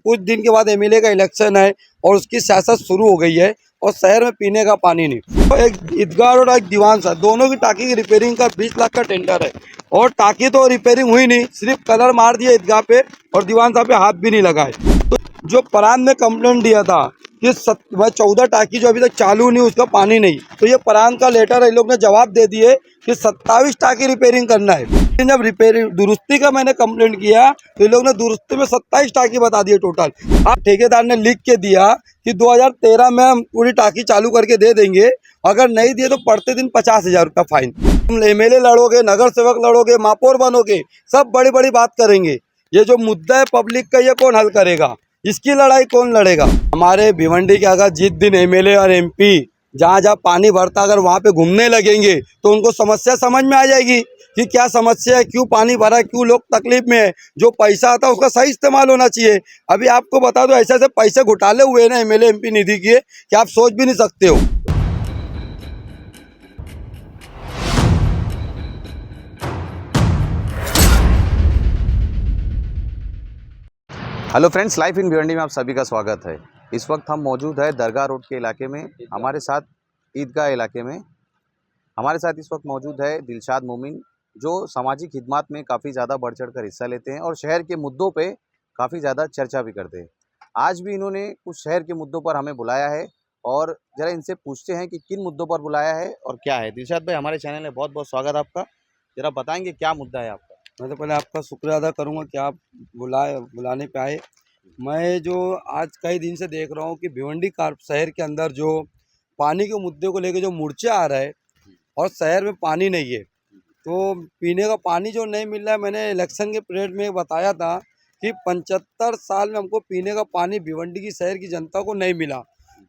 कुछ दिन के बाद एमएलए का इलेक्शन है और उसकी सियासत शुरू हो गई है और शहर में पीने का पानी नहीं। तो एक ईदगाह और एक दीवान सा दोनों की टाकी की रिपेयरिंग का 20 लाख का टेंडर है और टाकी तो रिपेयरिंग हुई नहीं, सिर्फ कलर मार दिया ईदगाह पे और दीवान साहब पे हाथ भी नहीं लगाए। तो जो परान ने कंप्लेंट दिया था कि 14 टाकी जो अभी तक चालू नहीं, उसका पानी नहीं, तो ये परान का लेटर इन लोग ने जवाब दे दिए कि 27 टाकी रिपेयरिंग करना है। लेकिन जब रिपेयरिंग दुरुस्ती का मैंने कंप्लेंट किया तो इन लोग ने दुरुस्ती में 27 टाकी बता दिए टोटल। अब ठेकेदार ने लिख के दिया कि 2013 में हम पूरी टाकी चालू करके दे देंगे, अगर नहीं दिए तो पड़ते दिन 50,000 रुपया फाइन। तुम एमएलए लड़ोगे, नगर सेवक लड़ोगे, महापौर बनोगे, सब बड़ी बड़ी बात करेंगे। ये जो मुद्दा है पब्लिक का, ये कौन हल करेगा? इसकी लड़ाई कौन लड़ेगा? हमारे भिवंडी के अगर जिस दिन एमएलए और एमपी जहाँ जहाँ पानी भरता अगर वहाँ पे घूमने लगेंगे तो उनको समस्या समझ में आ जाएगी कि क्या समस्या है, क्यों पानी भरा, क्यों लोग तकलीफ में है। जो पैसा आता है उसका सही इस्तेमाल होना चाहिए। अभी आपको बता दो, ऐसे ऐसे पैसे घोटाले हुए हैं ना एमएलए एमपी निधि के कि आप सोच भी नहीं सकते हो। Hello friends, life in Bhiwandi में आप सभी का स्वागत है। इस वक्त हम मौजूद है दरगाह रोड के इलाके में, हमारे साथ ईदगाह इलाके में हमारे साथ इस वक्त मौजूद है दिलशाद मोमिन, जो सामाजिक खिदमत में काफ़ी ज़्यादा बढ़ चढ़ कर हिस्सा लेते हैं और शहर के मुद्दों पे काफ़ी ज़्यादा चर्चा भी करते हैं। आज भी इन्होंने कुछ शहर के मुद्दों पर हमें बुलाया है और ज़रा इनसे पूछते हैं कि किन मुद्दों पर बुलाया है और क्या है। दिलशाद भाई, हमारे चैनल में बहुत बहुत स्वागत आपका। ज़रा बताएँगे क्या मुद्दा है आपका? मैं तो पहले आपका शुक्रिया अदा करूंगा कि आप बुलाने पे आए। मैं जो आज कई दिन से देख रहा हूं कि भिवंडी शहर के अंदर जो पानी के मुद्दे को लेकर जो मोर्चे आ रहे हैं और शहर में पानी नहीं है, तो पीने का पानी जो नहीं मिल रहा है। मैंने इलेक्शन के पीरियड में बताया था कि 75 साल में हमको पीने का पानी भिवंडी की शहर की जनता को नहीं मिला,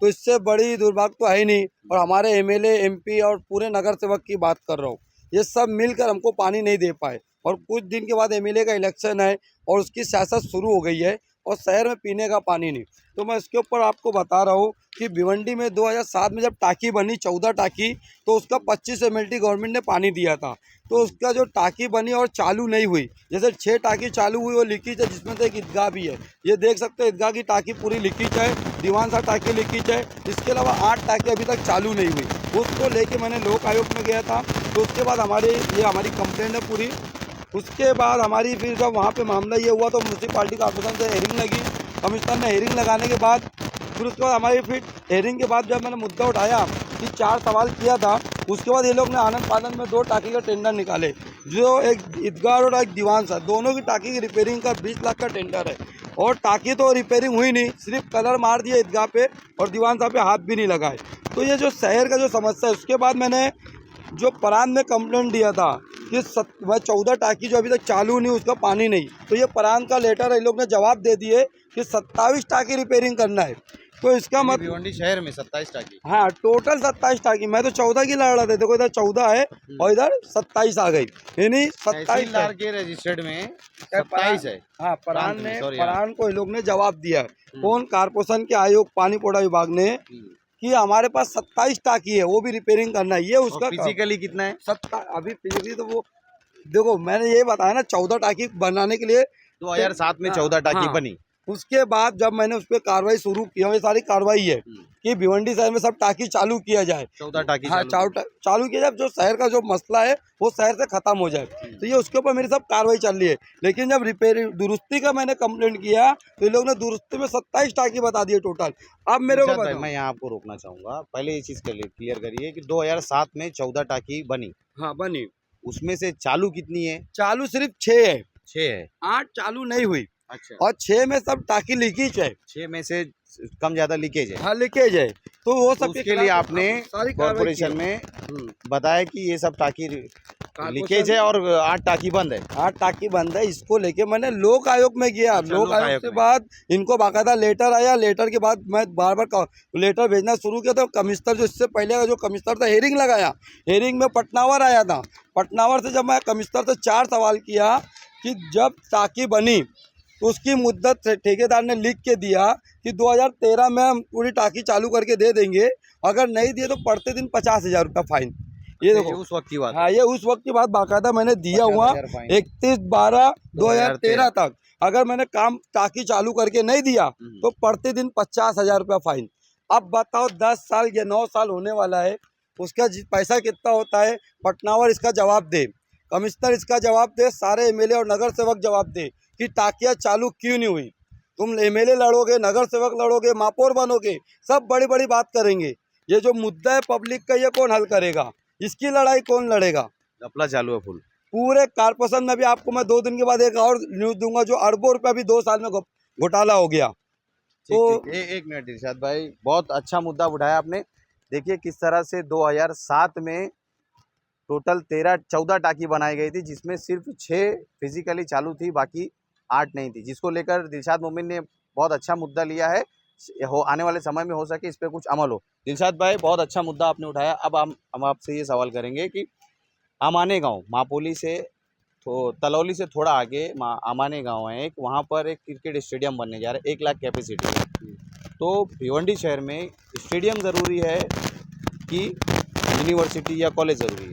तो इससे बड़ी दुर्भाग्य तो है ही नहीं। और हमारे एमएलए एमपी और पूरे नगर सेवक की बात कर रहा हूँ, ये सब मिलकर हमको पानी नहीं दे पाए और कुछ दिन के बाद एमएलए का इलेक्शन है और उसकी सियासत शुरू हो गई है और शहर में पीने का पानी नहीं। तो मैं इसके ऊपर आपको बता रहा हूँ कि भिवंडी में 2007 में जब टाकी बनी 14 टाकी, तो उसका 25 एमएलटी गवर्नमेंट ने पानी दिया था। तो उसका जो टाकी बनी और चालू नहीं हुई, जैसे 6 टाकी चालू हुई वो लीकेज है, जिसमें से एक ईदगाह भी है। ये देख सकते हैं ईदगाह की टाकी पूरी लीकेज है, दीवान सा टाकी लीकेज है। इसके अलावा 8 टाकी अभी तक चालू नहीं हुई। उसको लेके मैंने लोक आयोग में गया था, तो उसके बाद हमारी कंप्लेंट है पूरी। उसके बाद हमारी फिर जब वहाँ पे मामला ये हुआ तो म्यूनसिपालिटी कॉर्पोरेशन से हेयरिंग लगी। कमिश्नर ने हेयरिंग लगाने के बाद फिर उसके बाद हमारी फिर हेयरिंग के बाद जब मैंने मुद्दा उठाया कि 4 सवाल किया था, उसके बाद ये लोग ने आनंद फानंद में 2 टाकी का टेंडर निकाले, जो एक ईदगाह और एक दीवान सा दोनों की टाकी की रिपेयरिंग का 20 लाख का टेंडर है और टाकी तो रिपेयरिंग हुई नहीं, सिर्फ कलर मार दिया ईदगाह पे और दीवान साहब पे हाथ भी नहीं लगाए। तो ये जो शहर का जो समस्या है, उसके बाद मैंने जो परान ने कंप्लेंट दिया था कि 14 टाकी जो अभी तक चालू नहीं, उसका पानी नहीं, तो ये परान का लेटर इन लोग ने जवाब दे दिए कि 27 टाकी रिपेयरिंग करना है। तो इसका मतलब भिवंडी शहर में 27 टाकी? हाँ, टोटल 27 टाकी। मैं तो 14 की लड़ रहा था, देखो इधर 14 है और इधर 27 आ गई, यानी 27 के रजिस्टर्ड में 27 है। हाँ, परान को इन लोग ने जवाब दिया है। कौन? कारपोरेशन के आयोग पानी पोड़ा विभाग ने कि हमारे पास 27 टाकी है, वो भी रिपेयरिंग करना है। ये उसका फिजिकली कितना है? अभी फिजिकली तो वो देखो, मैंने ये बताया ना, 14 टाकी बनाने के लिए 2007 में 14 टाकी हाँ, बनी। उसके बाद जब मैंने उस पर कार्रवाई शुरू की, ये सारी कार्रवाई है कि भिवंडी शहर में सब टाकी चालू किया जाए। 14 टाकी हाँ, चालू किया जाए, जो शहर का जो मसला है वो शहर से खत्म हो जाए। तो ये उसके ऊपर मेरी सब कार्रवाई चल रही है। लेकिन जब दुरुस्ती का मैंने कंप्लेंट किया तो ये लोग ने दुरुस्ती में 27 टाकी बता दिए टोटल। अब मेरे को बताओ। मैं यहाँ आपको रोकना चाहूंगा, पहले ये चीज क्लियर करिए कि 2007 में 14 टाकी बनी। हाँ, बनी। उसमें से चालू कितनी है? चालू सिर्फ 6 है। 6 है। 8 चालू नहीं हुई। अच्छा। और 6 में सब टाकी लीकेज है। 6 में से कम ज्यादा लीकेज है? हाँ, लीकेज है। तो वो सब उसके लिए आपने कॉर्पोरेशन में बताया कि ये सब टाकी लीकेज है और 8 टाकी बंद है। 8 टाकी बंद है। इसको लेके मैंने लोक आयोग में गया। लोक आयोग के बाद इनको बाकायदा लेटर आया। लेटर के बाद मैं बार बार लेटर भेजना शुरू किया, तो कमिश्नर जो इससे पहले का जो कमिश्नर था, हेयरिंग लगाया। हेयरिंग में पटनावर आया था। पटनावर से जब मैं कमिश्नर से 4 सवाल किया कि जब टाकी बनी तो उसकी मुद्दत ठेकेदार ने लिख के दिया कि 2013 में हम पूरी टाकी चालू करके दे देंगे, अगर नहीं दिए तो पड़ते दिन 50,000 रुपया फाइन। ये देखो, उस वक्त की बात है। हाँ ये उस वक्त की बात बाकायदा मैंने दिया हुआ 50,000 फाइन। 31/12/2013 तक। अगर मैंने काम टाकी चालू करके नहीं दिया तो प्रतिदिन 50,000 रुपया फाइन। अब बताओ 10 साल या 9 साल होने वाला है, उसका पैसा कितना होता है? पटनावर इसका जवाब दे, कमिश्नर इसका जवाब दे, सारे एमएलए और नगर सेवक जवाब दे कि टाकियाँ चालू क्यों नहीं हुई। तुम एमएलए लड़ोगे, नगर सेवक लड़ोगे, महापौर बनोगे, सब बड़ी बड़ी बात करेंगे। ये जो मुद्दा है पब्लिक का, ये कौन हल करेगा? इसकी लड़ाई कौन लड़ेगा? घपला चालू है फुल। पूरे कारपोरेशन में भी आपको मैं 2 दिन के बाद एक और न्यूज़ दूंगा, जो अरबों रुपया भी 2 साल में घोटाला हो गया। तो ठीक। एक मिनट दिलशाद भाई, बहुत अच्छा मुद्दा उठाया आपने। देखिए किस तरह से 2007 में टोटल 13-14 टाकी बनाई गई थी, जिसमें सिर्फ 6 फिजिकली चालू थी, बाकी 8 नहीं थी, जिसको लेकर दिलशाद मोमिन ने बहुत अच्छा मुद्दा लिया है। आने वाले समय में हो सके इस पर कुछ अमल हो। दिलशाद भाई बहुत अच्छा मुद्दा आपने उठाया। अब हम आपसे ये सवाल करेंगे कि आमाने गांव मापोली से तो तलौली से थोड़ा आगे आमाने गांव है एक, वहाँ पर एक क्रिकेट स्टेडियम बनने जा रहा है 1 लाख कैपेसिटी है। तो भिवंडी शहर में स्टेडियम ज़रूरी है कि यूनिवर्सिटी या कॉलेज ज़रूरी है?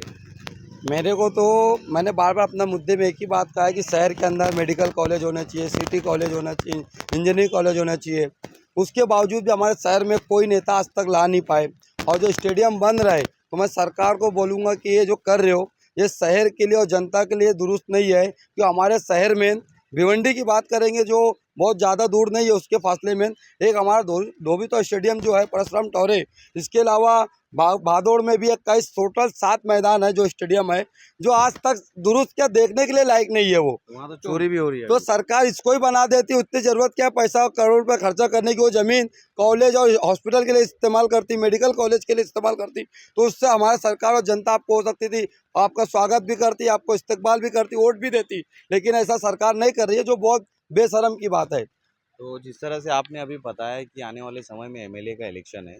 मेरे को तो, मैंने बार बार अपना मुद्दे में एक ही बात कहा है कि शहर के अंदर मेडिकल कॉलेज होना चाहिए, सिटी कॉलेज होना चाहिए, इंजीनियरिंग कॉलेज होना चाहिए। उसके बावजूद भी हमारे शहर में कोई नेता आज तक ला नहीं पाए। और जो स्टेडियम बन रहा है, तो मैं सरकार को बोलूँगा कि ये जो कर रहे हो, ये शहर के लिए और जनता के लिए दुरुस्त नहीं है। कि हमारे शहर में भिवंडी की बात करेंगे, जो बहुत ज़्यादा दूर नहीं है, उसके फासले में एक हमारा धोबी तो स्टेडियम जो है परशुराम टॉरे, इसके अलावा भादोड़ में भी 21, टोटल 7 मैदान है जो स्टेडियम है, जो आज तक दुरुस्त क्या देखने के लिए लायक नहीं है। वो वहाँ तो चोरी भी हो रही है। तो सरकार इसको ही बना देती, उतनी ज़रूरत क्या पैसा करोड़ रुपये खर्चा करने की, वो ज़मीन कॉलेज और हॉस्पिटल के लिए इस्तेमाल करती, मेडिकल कॉलेज के लिए इस्तेमाल करती, तो उससे हमारा सरकार और जनता आपको हो सकती थी, आपका स्वागत भी करती, आपको इस्तकबाल भी करती, वोट भी देती। लेकिन ऐसा सरकार नहीं कर रही है, जो बहुत बेशरम की बात है। तो जिस तरह से आपने अभी बताया कि आने वाले समय में एमएलए का इलेक्शन है,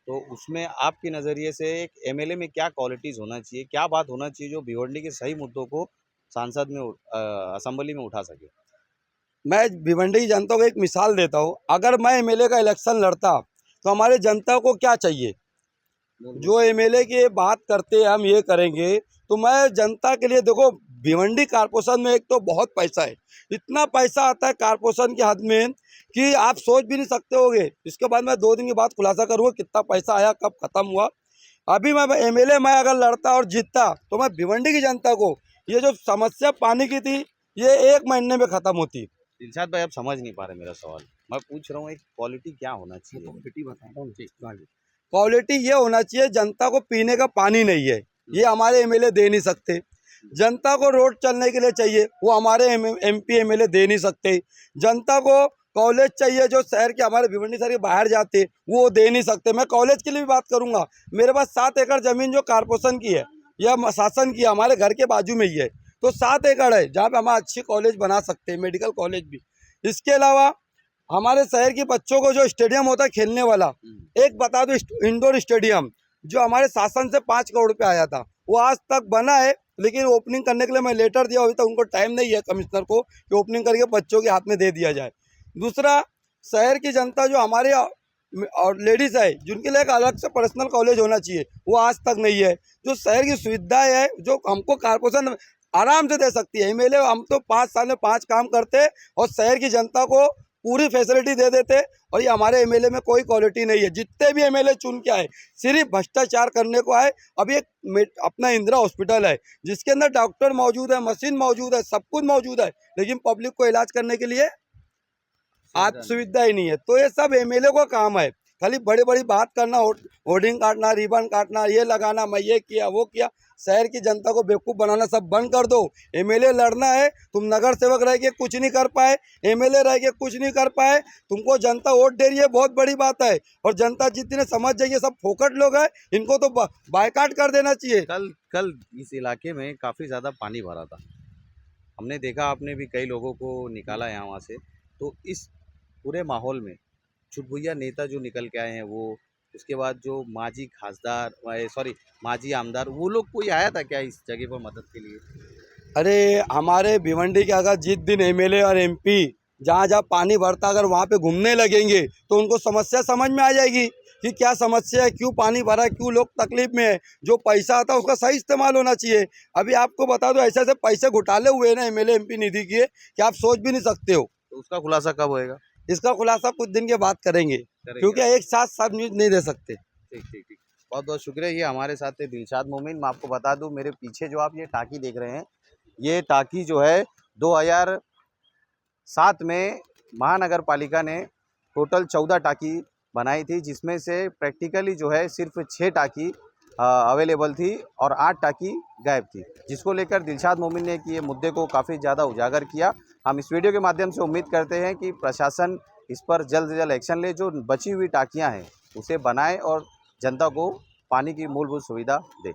तो उसमें आपके नज़रिए से एक एमएलए में क्या क्वालिटीज़ होना चाहिए, क्या बात होना चाहिए जो भिवंडी के सही मुद्दों को सांसद में असेंबली में उठा सके? मैं भिवंडी की जनता को एक मिसाल देता हूँ। अगर मैं एमएलए का इलेक्शन लड़ता तो हमारे जनता को क्या चाहिए? जो एमएलए की बात करते हैं हम ये करेंगे, तो मैं जनता के लिए, देखो भिवंडी कारपोरेशन में एक तो बहुत पैसा है, इतना पैसा आता है कारपोरेशन की हद में कि आप सोच भी नहीं सकते होगे। इसके बाद मैं 2 दिन के बाद खुलासा करूँगा कितना पैसा आया, कब खत्म हुआ। अभी मैं एमएलए मैं अगर लड़ता और जीतता, तो मैं भिवंडी की जनता को, ये जो समस्या पानी की थी, ये 1 महीने में ख़त्म होती। दिलशाद भाई आप समझ नहीं पा रहे मेरा सवाल। मैं पूछ रहा हूँ एक क्वालिटी क्या होना चाहिए? क्वालिटी बता रहा हूँ। क्वालिटी ये होना चाहिए, जनता को पीने का पानी नहीं है, ये हमारे एमएलए दे नहीं सकते। जनता को रोड चलने के लिए चाहिए, वो हमारे एमपी एमएलए दे नहीं सकते। जनता को कॉलेज चाहिए, जो शहर के, हमारे भिवंडी शहर के बाहर जाते, वो दे नहीं सकते। मैं कॉलेज के लिए भी बात करूंगा। मेरे पास 7 एकड़ ज़मीन जो कारपोरेशन की है या शासन की है, हमारे घर के बाजू में ही है, तो 7 एकड़ है जहाँ पे हम अच्छी कॉलेज बना सकते हैं, मेडिकल कॉलेज भी। इसके अलावा हमारे शहर के बच्चों को जो स्टेडियम होता है खेलने वाला, एक बता दो, इंडोर स्टेडियम जो हमारे शासन से 5 करोड़ रुपये आया था, वो आज तक बना है, लेकिन ओपनिंग करने के लिए मैं लेटर दिया, अभी तक उनको टाइम नहीं है कमिश्नर को कि ओपनिंग करके बच्चों के हाथ में दे दिया जाए। दूसरा, शहर की जनता जो हमारे और लेडीज़ है, जिनके लिए एक अलग से पर्सनल कॉलेज होना चाहिए, वो आज तक नहीं है। जो शहर की सुविधाएं है, जो हमको कारपोरेशन आराम से दे सकती है। एमएलए हम तो 5 साल में 5 काम करते और शहर की जनता को पूरी फैसिलिटी दे देते, और ये हमारे एमएलए में कोई क्वालिटी नहीं है। जितने भी एमएलए चुन के आए, सिर्फ भ्रष्टाचार करने को आए। अभी एक अपना इंदिरा हॉस्पिटल है, जिसके अंदर डॉक्टर मौजूद है, मशीन मौजूद है, सब कुछ मौजूद है, लेकिन पब्लिक को इलाज करने के लिए आज सुविधा ही नहीं है। तो ये सब एमएलए का काम है, खाली बड़ी बड़ी बात करना, होर्डिंग काटना, रिबन काटना, ये लगाना, मैं ये किया वो किया। शहर की जनता को बेवकूफ़ बनाना सब बंद कर दो। एमएलए लड़ना है, तुम नगर सेवक रह के कुछ नहीं कर पाए, एमएलए रह के कुछ नहीं कर पाए, तुमको जनता वोट दे रही है, बहुत बड़ी बात है। और जनता जितने समझ जाइए, सब फोकट लोग हैं, इनको तो बायकाट कर देना चाहिए। कल इस इलाके में काफ़ी ज़्यादा पानी भरा था, हमने देखा, आपने भी कई लोगों को निकाला यहाँ वहाँ से। तो इस पूरे माहौल में छुटभुइया नेता जो निकल के आए हैं, वो उसके बाद जो माजी खासदार, माजी आमदार, वो लोग कोई आया था क्या इस जगह पर मदद के लिए? अरे हमारे भिवंडी के अगर जिस दिन एमएलए और एमपी जहाँ जहाँ पानी भरता, अगर वहाँ पे घूमने लगेंगे तो उनको समस्या समझ में आ जाएगी कि क्या समस्या है, क्यों पानी भरा है, क्यों लोग तकलीफ में है। जो पैसा आता है उसका सही इस्तेमाल होना चाहिए। अभी आपको बता दो ऐसे ऐसे पैसे घोटाले हुए ना एमएलए एमपी निधि के कि आप सोच भी नहीं सकते हो। तो उसका खुलासा कब होएगा? इसका खुलासा कुछ दिन के बाद करेंगे, क्योंकि एक साथ सब न्यूज़ नहीं दे सकते। ठीक ठीक ठीक, बहुत बहुत शुक्रिया। ये हमारे साथ थे दिलशाद मोमिन। मैं आपको बता दूं, मेरे पीछे जो आप ये टाकी देख रहे हैं, ये टाकी जो है 2007 में महानगर पालिका ने टोटल 14 टाकी बनाई थी, जिसमें से प्रैक्टिकली जो है सिर्फ 6 टाकी अवेलेबल थी और 8 टाकी गायब थी, जिसको लेकर दिलशाद मोमिन ने कि ये मुद्दे को काफ़ी ज़्यादा उजागर किया। हम इस वीडियो के माध्यम से उम्मीद करते हैं कि प्रशासन इस पर जल्द से जल्द एक्शन ले, जो बची हुई टाकियां हैं उसे बनाए और जनता को पानी की मूलभूत सुविधा दे।